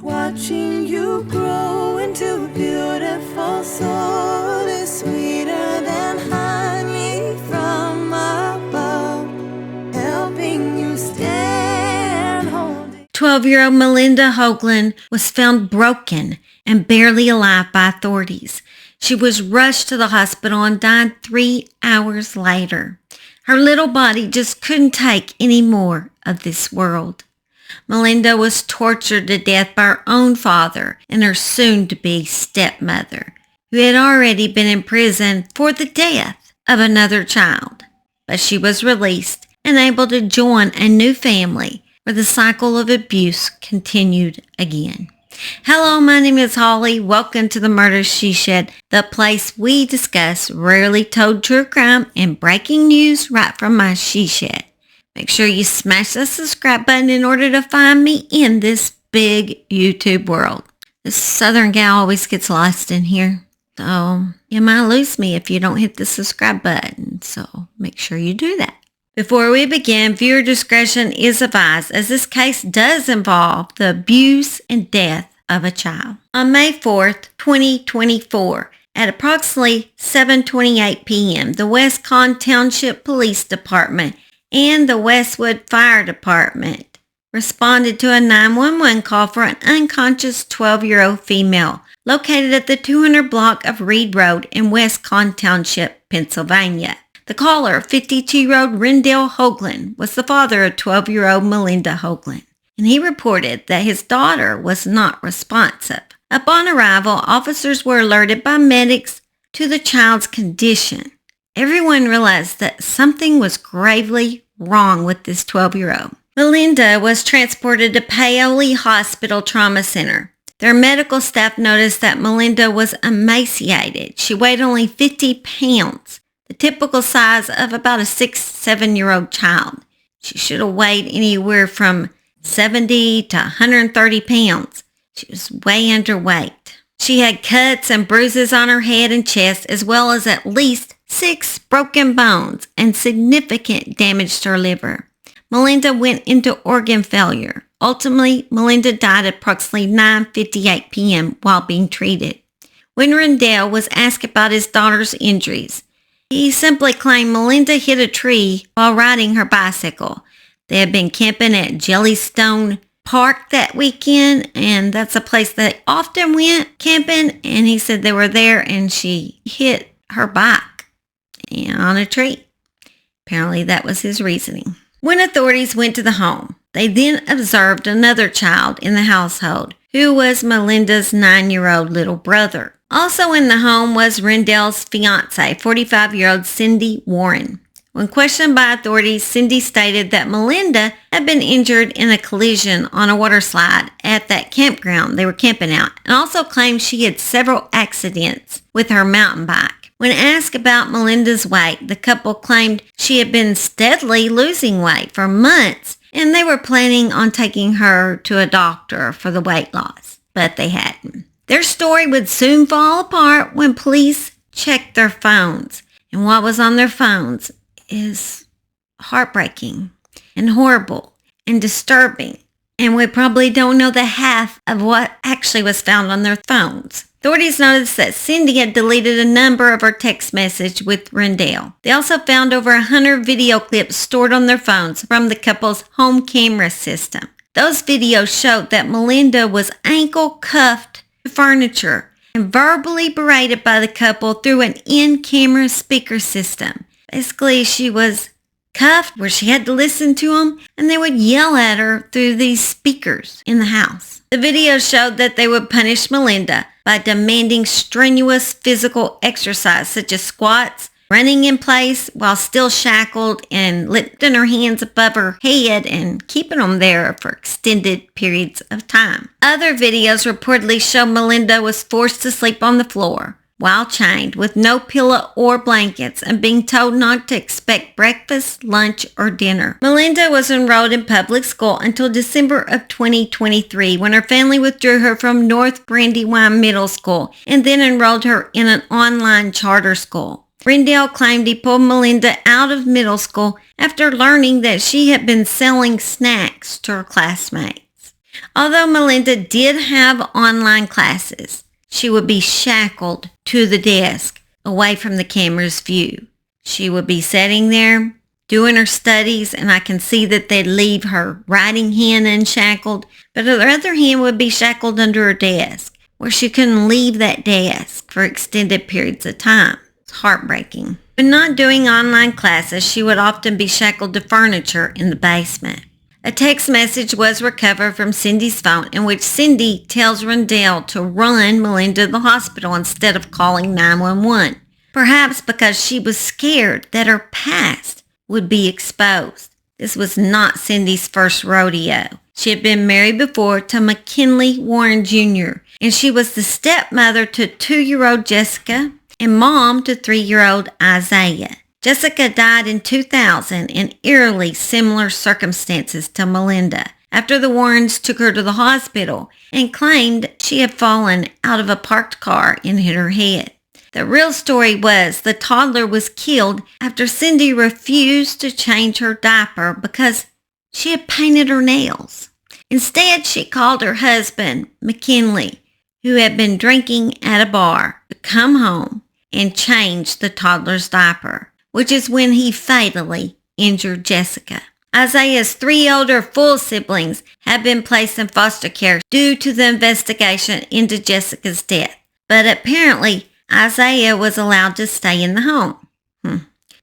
Watching you grow into a beautiful soul is sweeter than honey from above, helping you stand holding. 12-year-old Malinda Hoagland was found broken and barely alive by authorities. She was rushed to the hospital and died 3 hours later. Her little body just couldn't take any more of this world. Malinda was tortured to death by her own father and her soon-to-be stepmother, who had already been in prison for the death of another child. But she was released and able to join a new family where the cycle of abuse continued again. Hello, my name is Holly. Welcome to the Murder She Shed, the place we discuss rarely told true crime and breaking news right from my she shed. Make sure you smash the subscribe button in order to find me in this big YouTube world. This southern gal always gets lost in here. So you might lose me if you don't hit the subscribe button. So make sure you do that. Before we begin, viewer discretion is advised as this case does involve the abuse and death of a child. On May 4th, 2024, at approximately 7:28 p.m., the West Con Township Police Department and the Westwood Fire Department responded to a 911 call for an unconscious 12-year-old female located at the 200 block of Reed Road in West Con Township, Pennsylvania. The caller, 52-year-old Malinda Hoagland, was the father of 12-year-old Malinda Hoagland, and he reported that his daughter was not responsive. Upon arrival, officers were alerted by medics to the child's condition. Everyone realized that something was gravely wrong with this 12-year-old. Malinda was transported to Paoli Hospital Trauma Center. Their medical staff noticed that Malinda was emaciated. She weighed only 50 pounds, the typical size of about a 6-7-year-old child. She should have weighed anywhere from 70 to 130 pounds. She was way underweight. She had cuts and bruises on her head and chest, as well as at least 6 broken bones and significant damage to her liver. Malinda went into organ failure. Ultimately, Malinda died at approximately 9:58 p.m. while being treated. When Rendell was asked about his daughter's injuries, he simply claimed Malinda hit a tree while riding her bicycle. They had been camping at Jellystone Park that weekend, and that's a place they often went camping, and he said they were there and she hit her bike on a tree. Apparently that was his reasoning. When authorities went to the home, they then observed another child in the household, who was Malinda's 9-year-old little brother. Also in the home was Rendell's fiancée, 45-year-old Cindy Warren. When questioned by authorities, Cindy stated that Malinda had been injured in a collision on a water slide at that campground they were camping out, and also claimed she had several accidents with her mountain bike. When asked about Malinda's weight, the couple claimed she had been steadily losing weight for months, and they were planning on taking her to a doctor for the weight loss, but they hadn't. Their story would soon fall apart when police checked their phones, and what was on their phones is heartbreaking and horrible and disturbing, and we probably don't know the half of what actually was found on their phones. Authorities noticed that Cindy had deleted a number of her text messages with Rendell. They also found over 100 video clips stored on their phones from the couple's home camera system. Those videos showed that Malinda was ankle cuffed to furniture and verbally berated by the couple through an in-camera speaker system. Basically, she was cuffed where she had to listen to them, and they would yell at her through these speakers in the house. The video showed that they would punish Malinda by demanding strenuous physical exercise such as squats, running in place while still shackled, and lifting her hands above her head and keeping them there for extended periods of time. Other videos reportedly show Malinda was forced to sleep on the floor while chained with no pillow or blankets and being told not to expect breakfast, lunch, or dinner. Malinda was enrolled in public school until December of 2023 when her family withdrew her from North Brandywine Middle School and then enrolled her in an online charter school. Rendell claimed he pulled Malinda out of middle school after learning that she had been selling snacks to her classmates. Although Malinda did have online classes, she would be shackled to the desk away from the camera's view. She would be sitting there doing her studies, and I can see that they'd leave her writing hand unshackled, but her other hand would be shackled under her desk, where she couldn't leave that desk for extended periods of time. It's heartbreaking. When not doing online classes, she would often be shackled to furniture in the basement. A text message was recovered from Cindy's phone in which Cindy tells Rendell to run Malinda to the hospital instead of calling 911, perhaps because she was scared that her past would be exposed. This was not Cindy's first rodeo. She had been married before to McKinley Warren Jr., and she was the stepmother to 2-year-old Jessica and mom to 3-year-old Isaiah. Jessica died in 2000 in eerily similar circumstances to Malinda after the Warrens took her to the hospital and claimed she had fallen out of a parked car and hit her head. The real story was the toddler was killed after Cindy refused to change her diaper because she had painted her nails. Instead, she called her husband, McKinley, who had been drinking at a bar, to come home and change the toddler's diaper, which is when he fatally injured Jessica. Isaiah's 3 older full siblings had been placed in foster care due to the investigation into Jessica's death, but apparently Isaiah was allowed to stay in the home.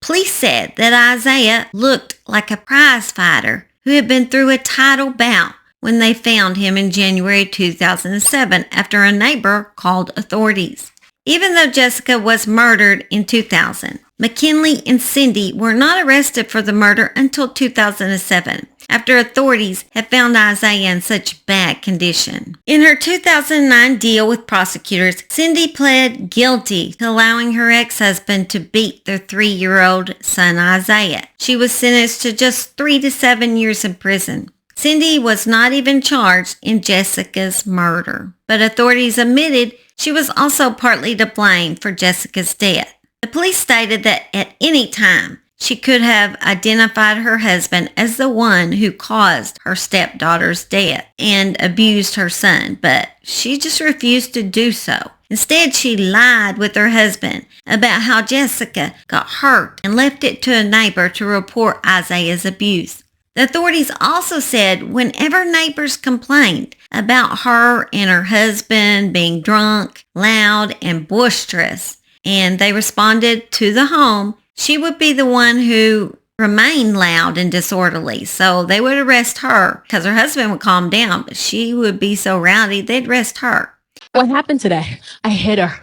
Police said that Isaiah looked like a prize fighter who had been through a title bout when they found him in January 2007 after a neighbor called authorities. Even though Jessica was murdered in 2000, McKinley and Cindy were not arrested for the murder until 2007, after authorities had found Isaiah in such bad condition. In her 2009 deal with prosecutors, Cindy pled guilty to allowing her ex-husband to beat their 3-year-old son Isaiah. She was sentenced to just 3 to 7 years in prison. Cindy was not even charged in Jessica's murder, but authorities admitted she was also partly to blame for Jessica's death. The police stated that at any time, she could have identified her husband as the one who caused her stepdaughter's death and abused her son, but she just refused to do so. Instead, she lied with her husband about how Jessica got hurt and left it to a neighbor to report Isaiah's abuse. The authorities also said whenever neighbors complained about her and her husband being drunk, loud, and boisterous, and they responded to the home, she would be the one who remained loud and disorderly. So they would arrest her because her husband would calm down, but she would be so rowdy, they'd arrest her. What happened today? I hit her.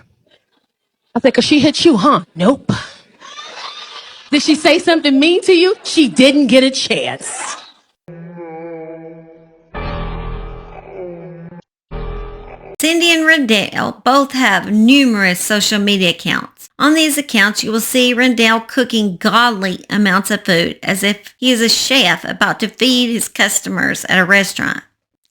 I said, 'cause she hit you, huh? Nope. Did she say something mean to you? She didn't get a chance. Cindy and Rendell both have numerous social media accounts. On these accounts, you will see Rendell cooking godly amounts of food as if he is a chef about to feed his customers at a restaurant.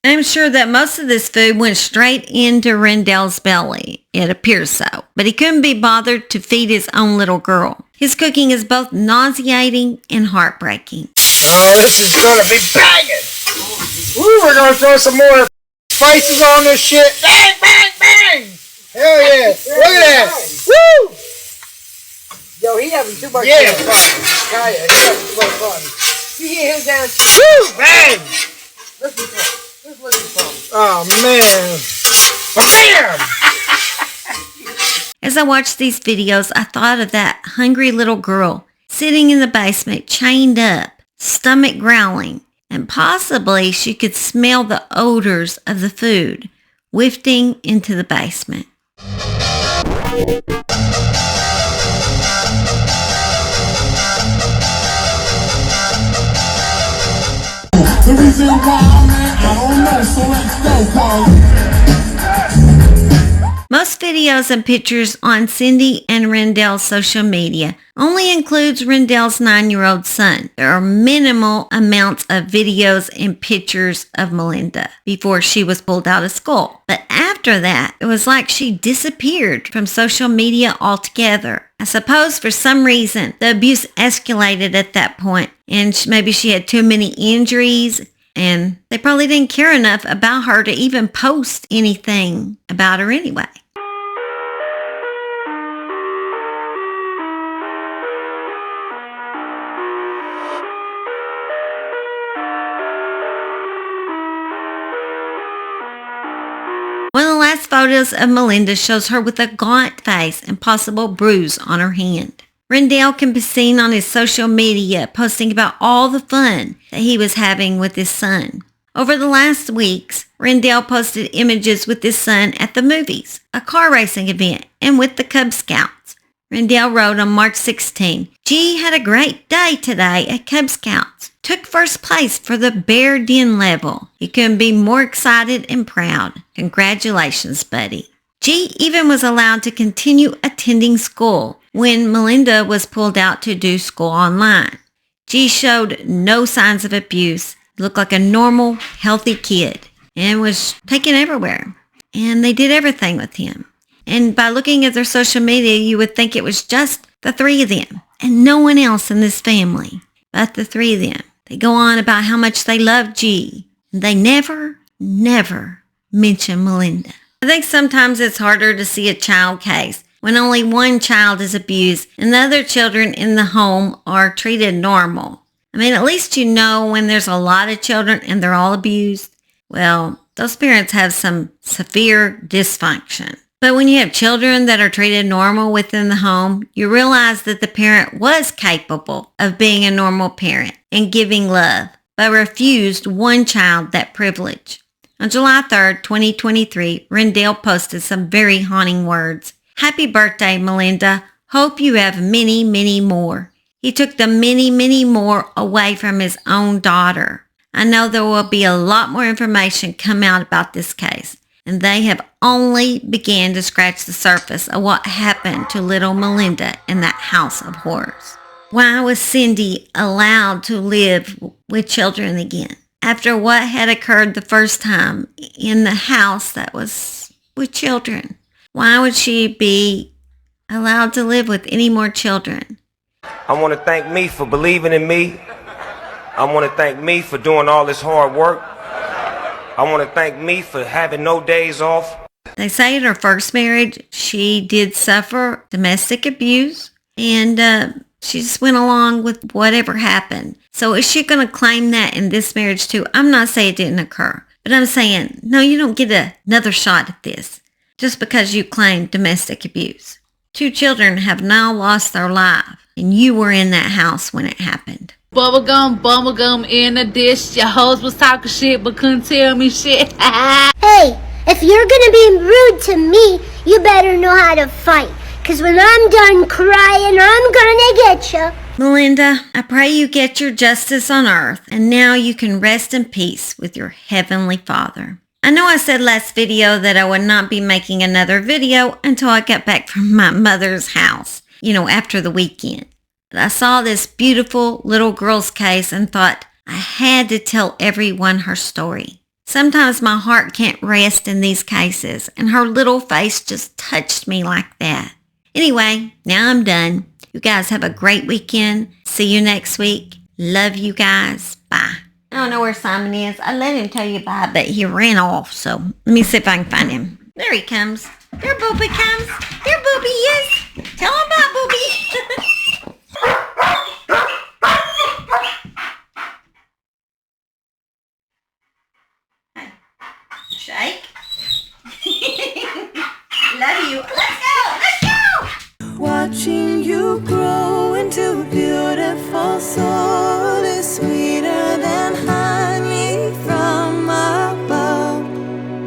I'm sure that most of this food went straight into Rendell's belly. It appears so, but he couldn't be bothered to feed his own little girl. His cooking is both nauseating and heartbreaking. Oh, this is gonna be banging! Ooh, we're gonna throw some more spices on this shit. Bang, bang, bang! Hell yeah! Look at that! Woo! Yo, he having too much Yeah. fun. Yeah, he having too much fun. You hear him down. Woo! Bang! Listen to him. Just listen to him. Oh man! Bam! As I watched these videos, I thought of that hungry little girl sitting in the basement, chained up, stomach growling, and possibly she could smell the odors of the food wafting into the basement. The reason why, man, I don't know, so let's go, Paul. Most videos and pictures on Cindy and Rendell's social media only includes Rendell's 9-year-old son. There are minimal amounts of videos and pictures of Malinda before she was pulled out of school. But after that, it was like she disappeared from social media altogether. I suppose for some reason the abuse escalated at that point, and maybe she had too many injuries And they probably didn't care enough about her to even post anything about her anyway. One of the last photos of Malinda shows her with a gaunt face and possible bruise on her hand. Rendell can be seen on his social media posting about all the fun that he was having with his son. Over the last weeks, Rendell posted images with his son at the movies, a car racing event, and with the Cub Scouts. Rendell wrote on March 16, "G had a great day today at Cub Scouts. Took first place for the bear den level. He couldn't be more excited and proud. Congratulations, buddy." G even was allowed to continue attending school when Malinda was pulled out to do school online. G showed no signs of abuse, looked like a normal, healthy kid, and was taken everywhere. And they did everything with him. And by looking at their social media, you would think it was just the three of them and no one else in this family but the three of them. They go on about how much they love G. And they never mention Malinda. I think sometimes it's harder to see a child case when only one child is abused and the other children in the home are treated normal. I mean, at least you know when there's a lot of children and they're all abused, well, those parents have some severe dysfunction. But when you have children that are treated normal within the home, you realize that the parent was capable of being a normal parent and giving love, but refused one child that privilege. On July 3rd, 2023, Rendell posted some very haunting words. "Happy birthday, Malinda. Hope you have many, many more." He took the many, many more away from his own daughter. I know there will be a lot more information come out about this case, and they have only began to scratch the surface of what happened to little Malinda in that house of horrors. Why was Cindy allowed to live with children again after what had occurred the first time in the house that was with children? Why would she be allowed to live with any more children? I want to thank me for believing in me. I want to thank me for doing all this hard work. I want to thank me for having no days off. They say in her first marriage, she did suffer domestic abuse, and she just went along with whatever happened. So is she going to claim that in this marriage too? I'm not saying it didn't occur, but I'm saying, no, you don't get another shot at this just because you claim domestic abuse. 2 children have now lost their life, and you were in that house when it happened. Bubblegum in a dish. Your hoes was talking shit but couldn't tell me shit. Hey, if you're gonna be rude to me, you better know how to fight. Cause when I'm done crying, I'm gonna get you. Malinda, I pray you get your justice on earth, and now you can rest in peace with your heavenly Father. I know I said last video that I would not be making another video until I got back from my mother's house, after the weekend. But I saw this beautiful little girl's case and thought I had to tell everyone her story. Sometimes my heart can't rest in these cases, and her little face just touched me like that. Anyway, now I'm done. You guys have a great weekend. See you next week. Love you guys. Bye. I don't know where Simon is. I let him tell you bye, but he ran off, so let me see if I can find him. There he comes. There Booby comes. There Booby is. Tell him bye, Booby. Shake. Love you. Let's go. Watching you grow into a beautiful soul is sweeter than honey from above.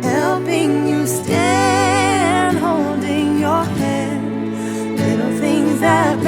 Helping you stand, holding your hand. Little things that